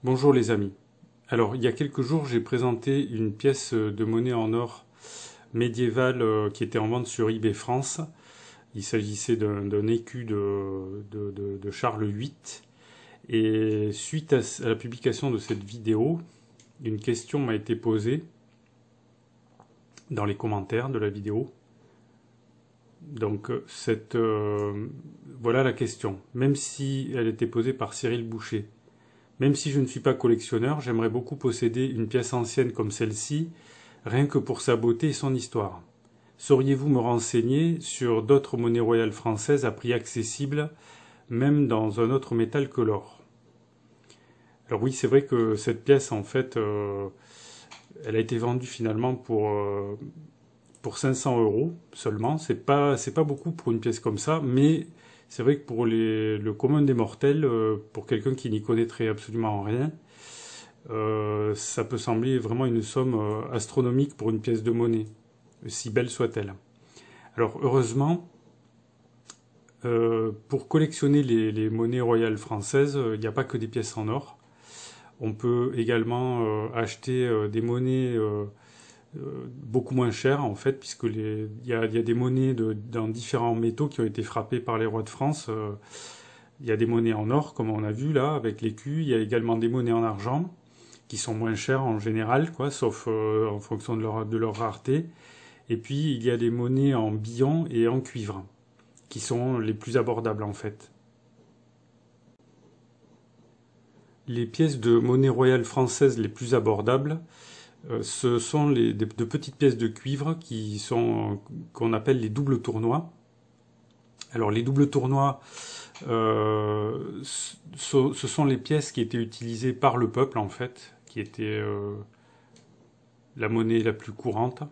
Bonjour les amis. Alors, il y a quelques jours, j'ai présenté une pièce de monnaie en or médiévale qui était en vente sur eBay France. Il s'agissait d'un écu de Charles VIII. Et suite à la publication de cette vidéo, une question m'a été posée dans les commentaires de la vidéo. Donc, voilà la question. Même si elle était posée par Cyril Boucher. Même si je ne suis pas collectionneur, j'aimerais beaucoup posséder une pièce ancienne comme celle-ci, rien que pour sa beauté et son histoire. Sauriez-vous me renseigner sur d'autres monnaies royales françaises à prix accessible, même dans un autre métal que l'or? Alors oui, c'est vrai que cette pièce, en fait, elle a été vendue finalement pour 500 € seulement. C'est pas beaucoup pour une pièce comme ça, mais c'est vrai que pour le commun des mortels, pour quelqu'un qui n'y connaîtrait absolument rien, ça peut sembler vraiment une somme astronomique pour une pièce de monnaie, si belle soit-elle. Alors heureusement, pour collectionner les monnaies royales françaises, il n'y a pas que des pièces en or. On peut également acheter des monnaies beaucoup moins chères en fait, puisque il y a des monnaies dans différents métaux qui ont été frappés par les rois de France. Il y a des monnaies en or, comme on a vu là, avec l'écu. Il y a également des monnaies en argent, qui sont moins chères en général, quoi, sauf en fonction de leur rareté. Et puis, il y a des monnaies en billon et en cuivre, qui sont les plus abordables en fait. Les pièces de monnaie royale française les plus abordables, ce sont de petites pièces de cuivre qu'on appelle les doubles tournois. Alors les doubles tournois, ce sont les pièces qui étaient utilisées par le peuple en fait, qui étaient la monnaie la plus courante.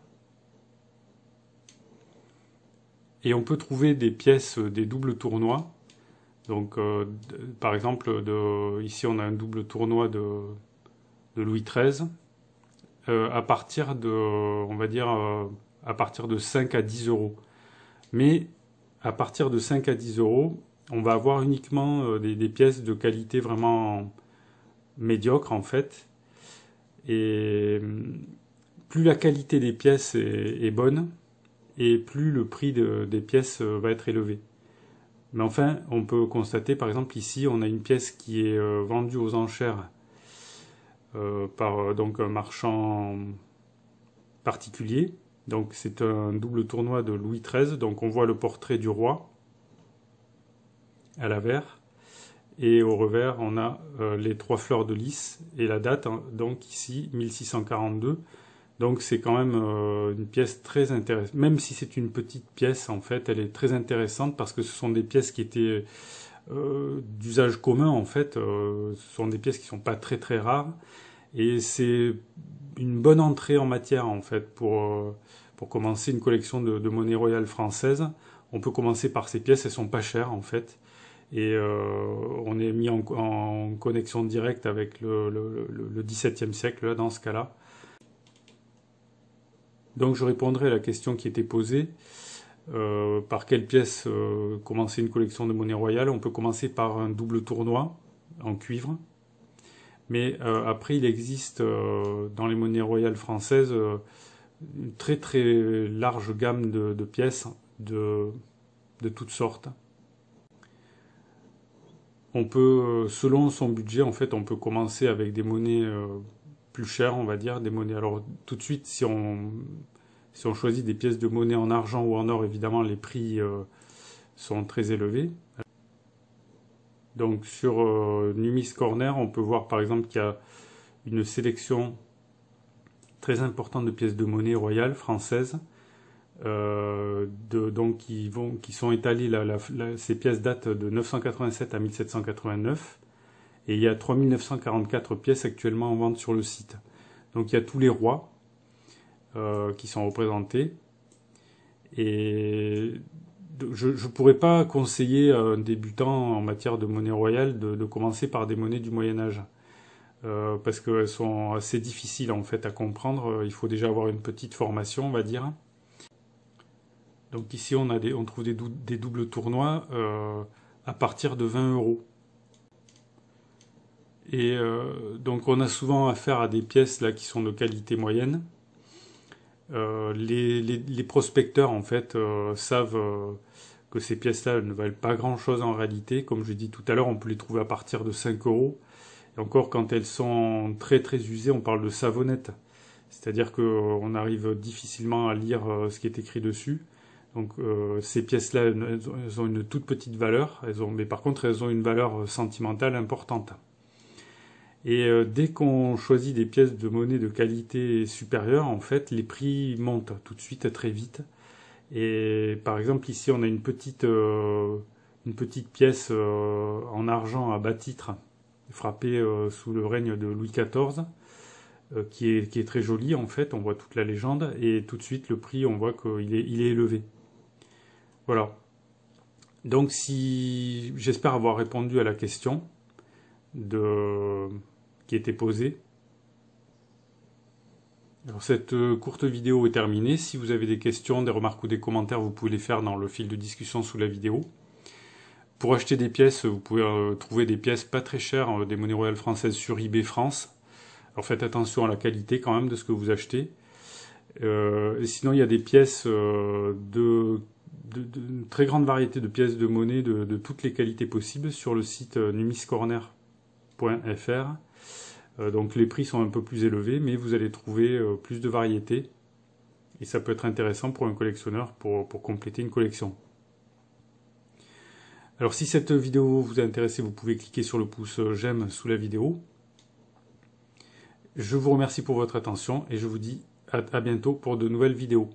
Et on peut trouver des pièces des doubles tournois. Donc par exemple, ici on a un double tournoi de Louis XIII. À partir de, on va dire, à partir de 5 à 10 €. Mais à partir de 5 à 10 €, on va avoir uniquement des pièces de qualité vraiment médiocre en fait. Et plus la qualité des pièces est bonne, et plus le prix des pièces va être élevé. Mais enfin, on peut constater, par exemple ici, on a une pièce qui est vendue aux enchères par donc un marchand particulier. Donc c'est un double tournoi de Louis XIII. Donc on voit le portrait du roi à l'avers. Et au revers, on a les 3 fleurs de lys et la date, hein, donc ici, 1642. Donc c'est quand même une pièce très intéressante. Même si c'est une petite pièce, en fait, elle est très intéressante parce que ce sont des pièces qui étaient d'usage commun, en fait. Ce sont des pièces qui ne sont pas très très rares. Et c'est une bonne entrée en matière, en fait, pour commencer une collection de monnaie royale française. On peut commencer par ces pièces, elles sont pas chères, en fait. Et on est mis en connexion directe avec le XVIIe siècle, là, dans ce cas-là. Donc je répondrai à la question qui était posée. Par quelle pièce commencer une collection de monnaie royale? On peut commencer par un double tournoi en cuivre. Mais après, il existe dans les monnaies royales françaises une très très large gamme de pièces de toutes sortes. On peut, selon son budget, en fait, on peut commencer avec des monnaies plus chères, on va dire, des monnaies. Alors tout de suite, si on choisit des pièces de monnaie en argent ou en or, évidemment, les prix sont très élevés. Donc sur Numis Corner, on peut voir par exemple qu'il y a une sélection très importante de pièces de monnaie royales françaises, donc qui sont étalées. Ces pièces datent de 987 à 1789, et il y a 3944 pièces actuellement en vente sur le site. Donc il y a tous les rois qui sont représentés, et je ne pourrais pas conseiller à un débutant en matière de monnaie royale de commencer par des monnaies du Moyen-Âge. Parce qu'elles sont assez difficiles en fait à comprendre. Il faut déjà avoir une petite formation, on va dire. Donc ici on trouve des doubles tournois à partir de 20 €. Et donc on a souvent affaire à des pièces là qui sont de qualité moyenne. Les prospecteurs en fait savent que ces pièces-là ne valent pas grand-chose en réalité. Comme je l'ai dit tout à l'heure, on peut les trouver à partir de 5 €. Et encore quand elles sont très très usées, on parle de savonnettes. C'est-à-dire qu'on arrive difficilement à lire ce qui est écrit dessus. Donc ces pièces-là, elles ont une toute petite valeur, mais par contre elles ont une valeur sentimentale importante. Et dès qu'on choisit des pièces de monnaie de qualité supérieure, en fait, les prix montent tout de suite très vite. Et par exemple, ici, on a une petite pièce en argent à bas titre, frappée sous le règne de Louis XIV, qui est très jolie, en fait. On voit toute la légende. Et tout de suite, le prix, on voit qu'il est élevé. Voilà. Donc, j'espère avoir répondu à la question qui était posée. Alors cette courte vidéo est terminée. Si vous avez des questions, des remarques ou des commentaires, vous pouvez les faire dans le fil de discussion sous la vidéo. Pour acheter des pièces, vous pouvez trouver des pièces pas très chères, des monnaies royales françaises sur eBay France. Alors faites attention à la qualité quand même de ce que vous achetez. Et sinon, il y a des pièces de très grande variété de pièces de monnaie de toutes les qualités possibles sur le site numiscorner.fr. Donc les prix sont un peu plus élevés, mais vous allez trouver plus de variétés. Et ça peut être intéressant pour un collectionneur pour compléter une collection. Alors si cette vidéo vous a intéressé, vous pouvez cliquer sur le pouce j'aime sous la vidéo. Je vous remercie pour votre attention et je vous dis à bientôt pour de nouvelles vidéos.